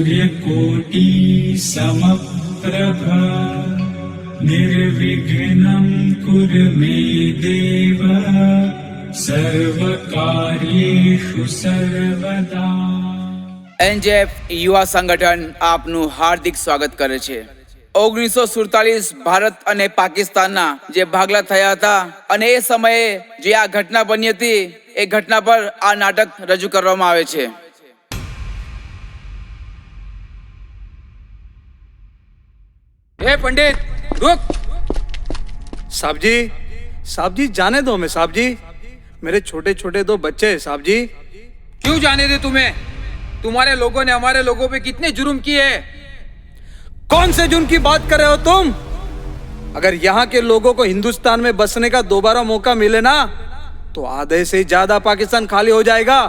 सूर्यकोटि समप्रभ निर्विघ्नं कुरु मे देव सर्वकार्येषु सर्वदा। એનજેએફ યુવા સંગઠન આપનું હાર્દિક સ્વાગત કરે છે। 1947 ભારત અને પાકિસ્તાનના જે ભાગલા થયા હતા અને એ સમયે જે આ ઘટના બની હતી એ ઘટના પર આ નાટક રજૂ કરવામાં આવે છે। ए पंडित रुक। साहब जी जाने दो हमें साहब जी, मेरे छोटे छोटे दो बच्चे हैं साहब जी। क्यों जाने दे तुम्हें? तुम्हारे लोगों ने हमारे लोगों पे कितने जुर्म किए। कौन से जुर्म की बात कर रहे हो तुम? अगर यहाँ के लोगों को हिंदुस्तान में बसने का दोबारा मौका मिले ना तो आधे से ज्यादा पाकिस्तान खाली हो जाएगा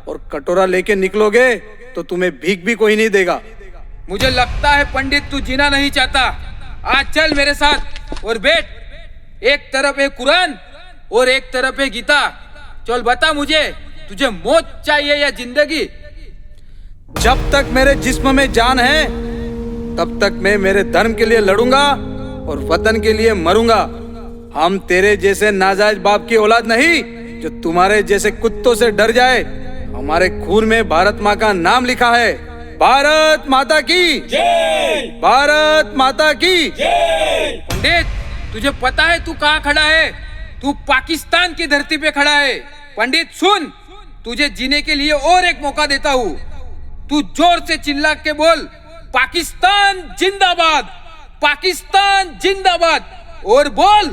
और कटोरा लेके निकलोगे तो तुम्हें भीख भी कोई नहीं देगा। मुझे लगता है पंडित तू जीना नहीं चाहता। आज चल मेरे साथ और बैठ। एक तरफ है कुरान और एक तरफ है गीता। चल बता मुझे तुझे मौत चाहिए या जिंदगी। जब तक मेरे जिस्म में जान है तब तक मैं मेरे धर्म के लिए लड़ूंगा और वतन के लिए मरूंगा। हम तेरे जैसे नाजायज बाप की औलाद नहीं जो तुम्हारे जैसे कुत्तों से डर जाए। हमारे खून में भारत माँ का नाम लिखा है। भारत माता की जय, भारत माता की जय। पंडित तुझे पता है तू कहाँ खड़ा है? तू पाकिस्तान की धरती पे खड़ा है। पंडित सुन, तुझे जीने के लिए और एक मौका देता हूँ। तू जोर से चिल्ला के बोल पाकिस्तान जिंदाबाद, पाकिस्तान जिंदाबाद और बोल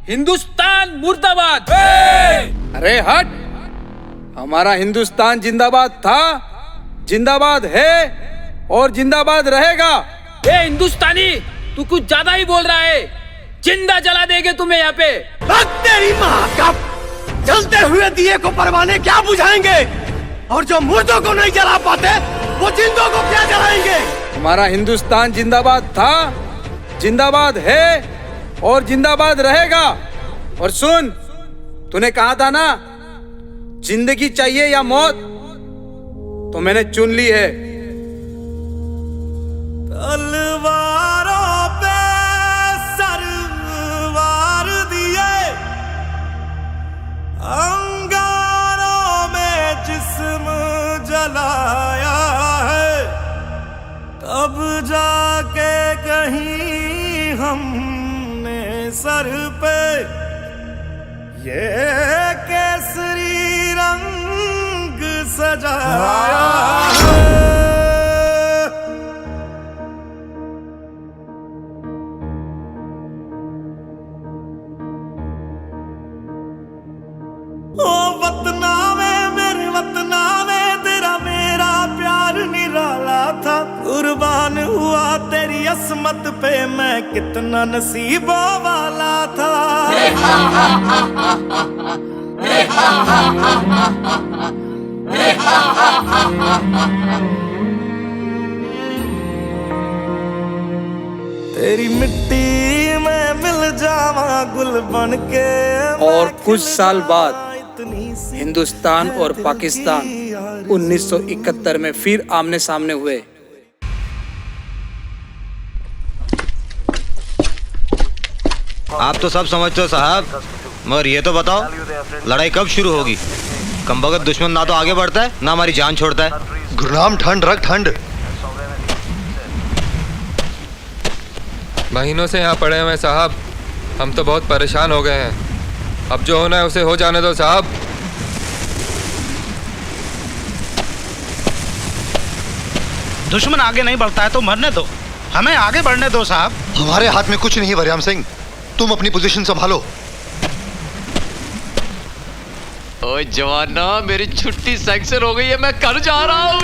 हिंदुस्तान मुर्दाबाद। अरे हट, हमारा हिंदुस्तान जिंदाबाद था, जिंदाबाद है और जिंदाबाद रहेगा। ए हिंदुस्तानी तू कुछ ज्यादा ही बोल रहा है। जिंदा जला देंगे तुम्हें यहाँ पे। तेरी माँ का जलते हुए दिए को परवाने क्या बुझाएंगे? और जो मुर्दों को नहीं जला पाते वो जिंदों को क्या जलाएंगे? हमारा हिंदुस्तान जिंदाबाद था, जिंदाबाद है और जिंदाबाद रहेगा। और सुन, तूने कहा था ना जिंदगी चाहिए या मौत, तो मैंने चुन ली है। तलवारों पे सरवार दिए, अंगारों में जिस्म जलाया है, तब जाके कहीं हमने सर पे ये केसरी रंग सजाया है। ओ वतना में मेरे वतना में तेरा मेरा प्यार निराला था। कुर्बान हुआ तेरी असमत पे मैं कितना नसीबों वाला था। तेरी मिट्टी में मिल जावा गुल बन के। और कुछ साल बाद हिंदुस्तान और पाकिस्तान 1971 में फिर आमने सामने हुए। आप तो सब समझते हो साहब, मगर ये तो बताओ लड़ाई कब शुरू होगी? कमबख्त दुश्मन ना तो आगे बढ़ता है ना हमारी जान छोड़ता है। गुरनाम ठंड रख ठंड। महीनों से यहाँ पड़े हुए साहब, हम तो बहुत परेशान हो गए हैं। अब जो होना है उसे हो जाने दो साहब। दुश्मन आगे नहीं बढ़ता है तो मरने दो, हमें आगे बढ़ने दो साहब। हमारे हाथ में कुछ नहीं है बरियाम सिंह, तुम अपनी पोजीशन संभालो। ओए जवाना, मेरी छुट्टी सैंक्शन हो गई है, मैं घर जा रहा हूँ।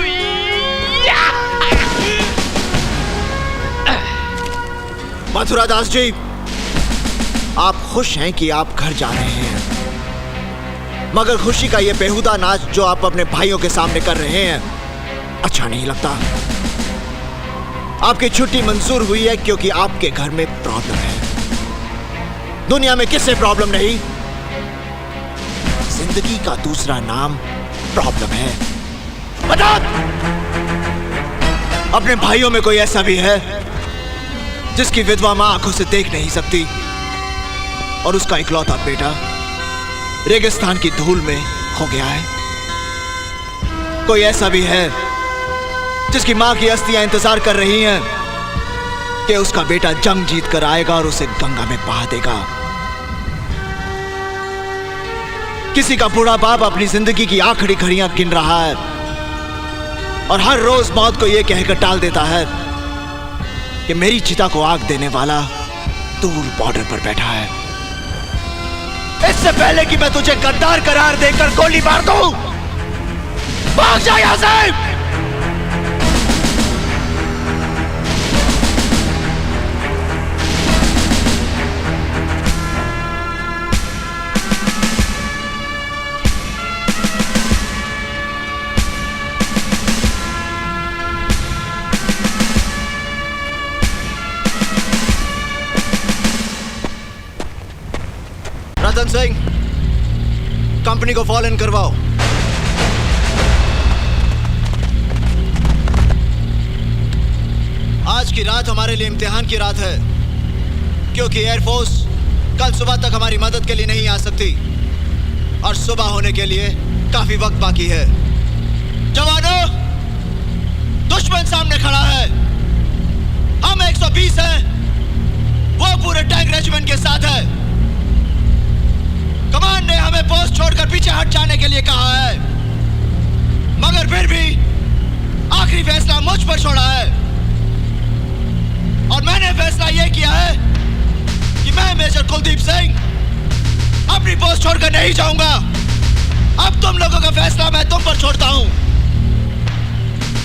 मथुरा दास जी, आप खुश हैं कि आप घर जा रहे हैं, मगर खुशी का ये बेहुदा नाच जो आप अपने भाइयों के सामने कर रहे हैं अच्छा नहीं लगता। आपकी छुट्टी मंजूर हुई है क्योंकि आपके घर में प्रॉब्लम है। दुनिया में किससे प्रॉब्लम नहीं? जिंदगी का दूसरा नाम प्रॉब्लम है। अपने भाइयों में कोई ऐसा भी है जिसकी विधवा मां आंखों से देख नहीं सकती और उसका इकलौता बेटा रेगिस्तान की धूल में खो गया है? कोई ऐसा भी है जिसकी मां की अस्थियां इंतजार कर रही हैं कि उसका बेटा जंग जीत कर आएगा और उसे गंगा में बहा देगा? किसी का बूढ़ा बाप अपनी जिंदगी की आखिरी घड़ियां गिन रहा है और हर रोज मौत को यह कहकर टाल देता है कि मेरी चिता को आग देने वाला दूर बॉर्डर पर बैठा है। इससे पहले कि मैं तुझे गद्दार करार देकर गोली मार दूं, भाग जा यहां से। रतन सिंह, कंपनी को फॉलो इन करवाओ। आज की रात हमारे लिए इम्तिहान की रात है, क्योंकि एयरफोर्स कल सुबह तक हमारी मदद के लिए नहीं आ सकती और सुबह होने के लिए काफी वक्त बाकी है। जवानों, दुश्मन सामने खड़ा है। हम 120 हैं, वो पूरे टैंक रेजिमेंट के साथ है। कमान ने हमें पोस्ट छोड़कर पीछे हट जाने के लिए कहा है, मगर फिर भी आखिरी फैसला मुझ पर छोड़ा है और मैंने फैसला यह किया है कि मैं मेजर कुलदीप सिंह अपनी पोस्ट छोड़कर नहीं जाऊंगा। अब तुम लोगों का फैसला मैं तुम पर छोड़ता हूं।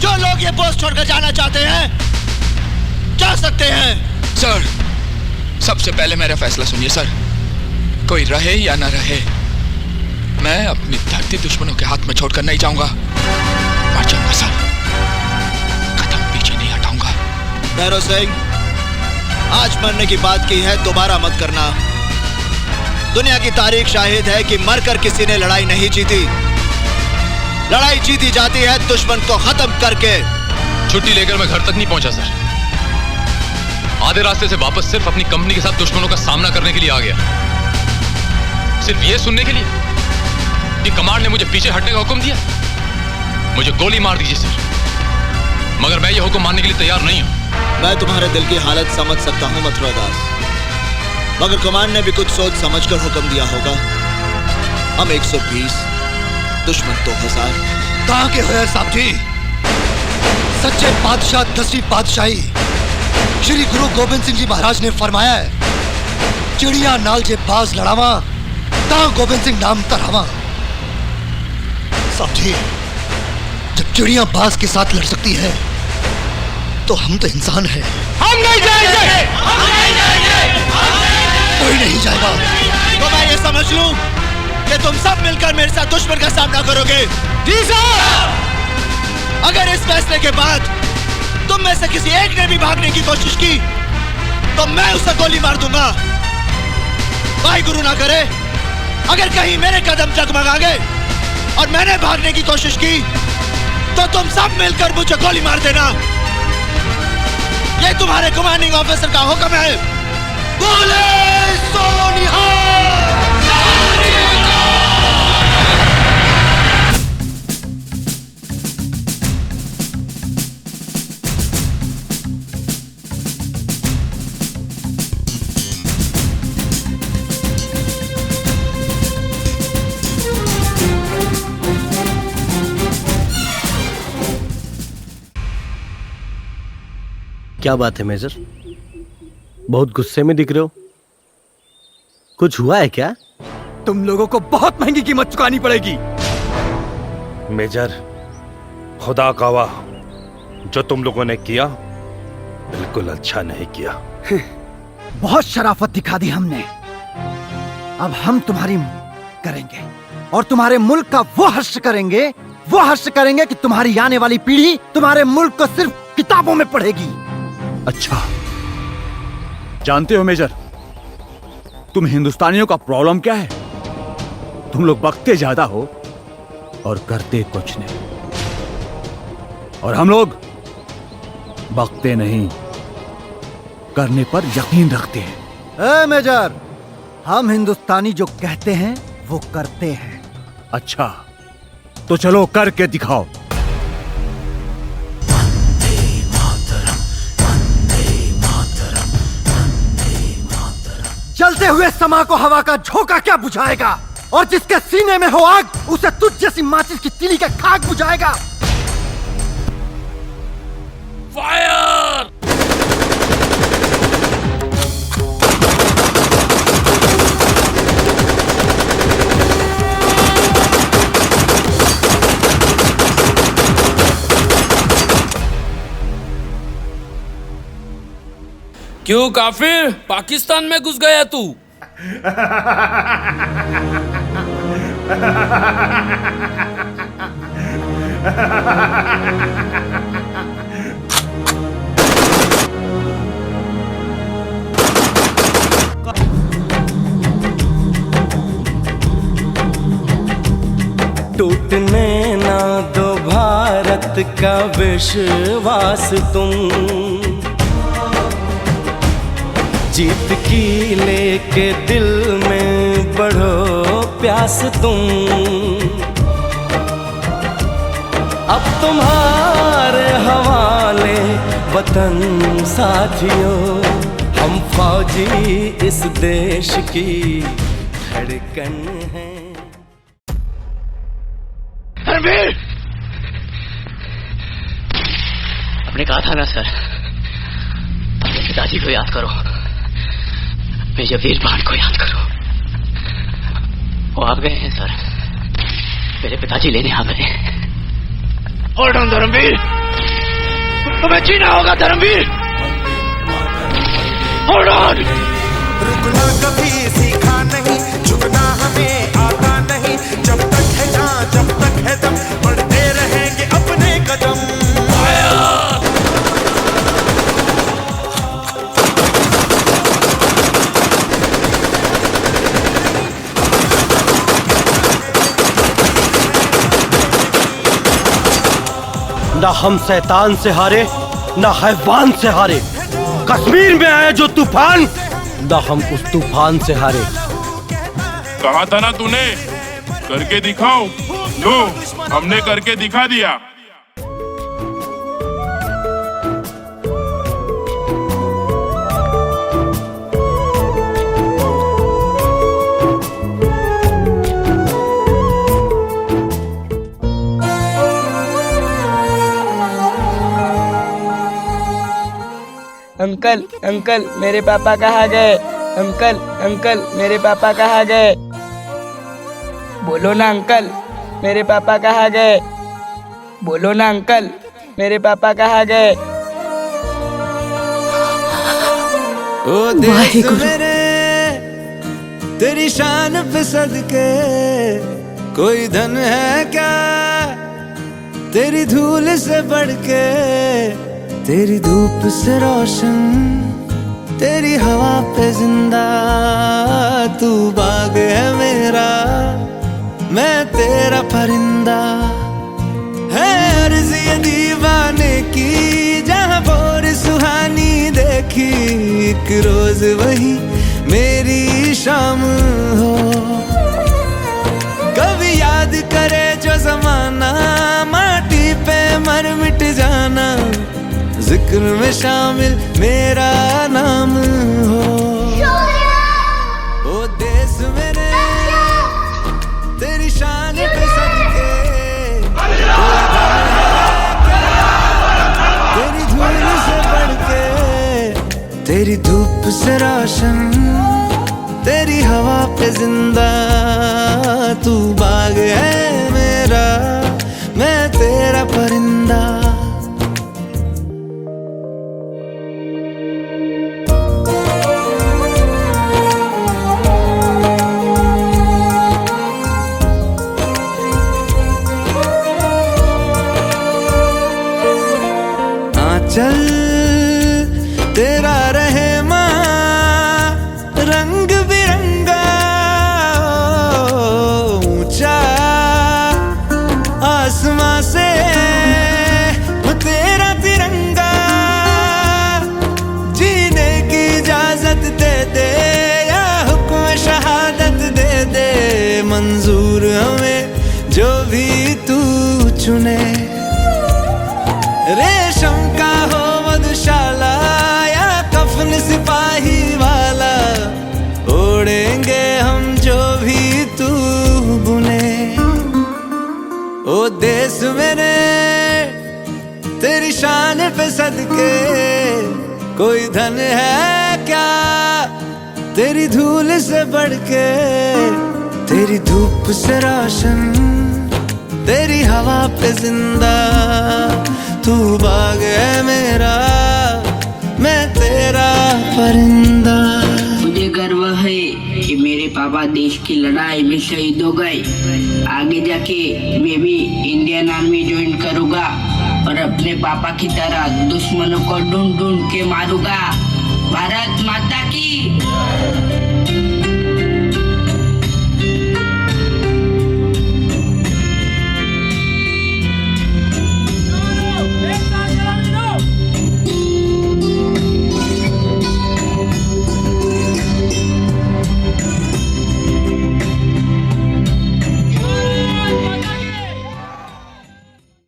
जो लोग ये पोस्ट छोड़कर जाना चाहते हैं जा सकते हैं। सर, सबसे पहले मेरा फैसला सुनिए सर। कोई रहे या ना रहे, मैं अपनी धरती दुश्मनों के हाथ में छोड़कर नहीं जाऊंगा। मर जाऊंगा सर, कदम पीछे नहीं हटाऊंगा। भैरव सिंह, आज मरने की बात की है, दोबारा मत करना। दुनिया की तारीख शाहिद है कि मरकर किसी ने लड़ाई नहीं जीती। लड़ाई जीती जाती है दुश्मन को खत्म करके। छुट्टी लेकर मैं घर तक नहीं पहुंचा सर। आधे रास्ते से वापस सिर्फ अपनी कंपनी के साथ दुश्मनों का सामना करने के लिए आ गया, सिर्फ ये सुनने के लिए कि कमांड ने मुझे पीछे हटने का हुक्म दिया। मुझे गोली मार दीजिए सर, मगर मैं ये हुक्म मानने के लिए तैयार नहीं हूं। मैं तुम्हारे दिल की हालत समझ सकता हूं मथुरा दास, मगर कमांड ने भी कुछ सोच समझकर हुक्म दिया होगा। हम 120, दुश्मन 2000। कहां के हो साहब जी? सच्चे बादशाह 10वीं बादशाही श्री गुरु गोबिंद सिंह जी महाराज ने फरमाया है, चिड़िया नाल जे बाज लड़ावा ता गोबिंद सिंह नाम तरावा। साहब जी, जब चिड़िया बाज के साथ लड़ सकती है तो हम तो इंसान हैं। हम नहीं जाएंगे, हम नहीं जाएंगे, कोई नहीं जाएगा। तो मैं ये समझ लूं कि तुम सब मिलकर मेरे साथ दुश्मन का सामना करोगे? जी साहब। अगर इस फैसले के बाद तुम में से किसी एक ने भी भागने की कोशिश की तो मैं उसे गोली मार दूंगा। भाई गुरु ना करे, अगर कहीं मेरे कदम जगमगा गए और मैंने भागने की कोशिश की तो तुम सब मिलकर मुझे गोली मार देना। ये तुम्हारे कमांडिंग ऑफिसर का हुक्म है। बोले सो निहाल। क्या बात है मेजर, बहुत गुस्से में दिख रहे हो? कुछ हुआ है क्या? तुम लोगों को बहुत महंगी कीमत चुकानी पड़ेगी। मेजर, खुदा गवाह, जो तुम लोगों ने किया बिल्कुल अच्छा नहीं किया। बहुत शराफत दिखा दी हमने, अब हम तुम्हारी करेंगे और तुम्हारे मुल्क का वो हर्ष करेंगे कि तुम्हारी आने वाली पीढ़ी तुम्हारे मुल्क को सिर्फ किताबों में पढ़ेगी। अच्छा, जानते हो मेजर, तुम हिंदुस्तानियों का प्रॉब्लम क्या है? तुम लोग बकते ज्यादा हो और करते कुछ नहीं, और हम लोग बकते नहीं, करने पर यकीन रखते हैं। ए मेजर, हम हिंदुस्तानी जो कहते हैं वो करते हैं। अच्छा, तो चलो करके दिखाओ। जलते हुए समा को हवा का झोंका क्या बुझाएगा, और जिसके सीने में हो आग उसे तुझ जैसी माचिस की तीली का खाक बुझाएगा। फायर! क्यों काफिर, पाकिस्तान में घुस गया तू? टूटने ना दो भारत का विश्वास तुम, जीत की लेके दिल में बढ़ो प्यास तुम। अब तुम्हारे हवाले वतन साथियों, हम फौजी इस देश की धड़कन हैं। रणवीर! आपने कहा था ना सर, अपने पिताजी को याद करो, मेजर वीर भान को याद करो। वो आ गए हैं सर, मेरे पिताजी लेने आ गए। होल्ड ऑन धर्मवीर, तुम्हें जीना होगा धर्मवीर, होल्ड ऑन। रुकना कभी सीखा नहीं, झुकना हमें आता नहीं, जब तक है जान जब तक है दम, बढ़ते रहेंगे अपने कदम। ना हम शैतान से हारे, ना हैवान से हारे। कश्मीर में आए जो तूफान, ना हम उस तूफान से हारे। कहा था ना तूने, करके दिखाओ। लो, हमने करके दिखा दिया। अंकल अंकल मेरे पापा कहाँ गए? अंकल अंकल मेरे पापा कहाँ गए? बोलो ना अंकल, मेरे पापा कहाँ गए? बोलो ना अंकल, मेरे पापा कहाँ गए? ओ देश मेरे तेरी शान पे सदके, कोई धन है क्या तेरी धूल से बढ़ के? तेरी धूप से रोशन, तेरी हवा पे जिंदा, तू बाग है मेरा, मैं तेरा परिंदा। है अर्ज़ ये दीवाने की, जहाँ भोर सुहानी देखी, एक रोज वही मेरी शाम हो। कभी याद करे जो जमाना, माटी पे मर मिट जाना, जिक्र में शामिल मेरा नाम हो। ओ देश मेरे तेरी शान पे सदके, तेरी धूल से बढ़ के, तेरी धूप से रोशन, तेरी हवा पे जिंदा, तू बाग है मेरा, मैं तेरा परिंदा। चल तेरा रहे माँ रंग बिरंगा, ऊंचा आसमां से तेरा तिरंगा। सदके कोई धन है क्या तेरी धूल से बढ़ के, तेरी धूप से रोशन, तेरी हवा पे जिंदा, तू बाग है मेरा, मैं तेरा परिंदा। मुझे गर्व है कि मेरे पापा देश की लड़ाई में शहीद हो गए। आगे जाके मैं भी इंडियन आर्मी ज्वाइन करूंगा और अपने पापा की तरह दुश्मनों को ढूंढ ढूंढ के मारूंगा। भारत माता की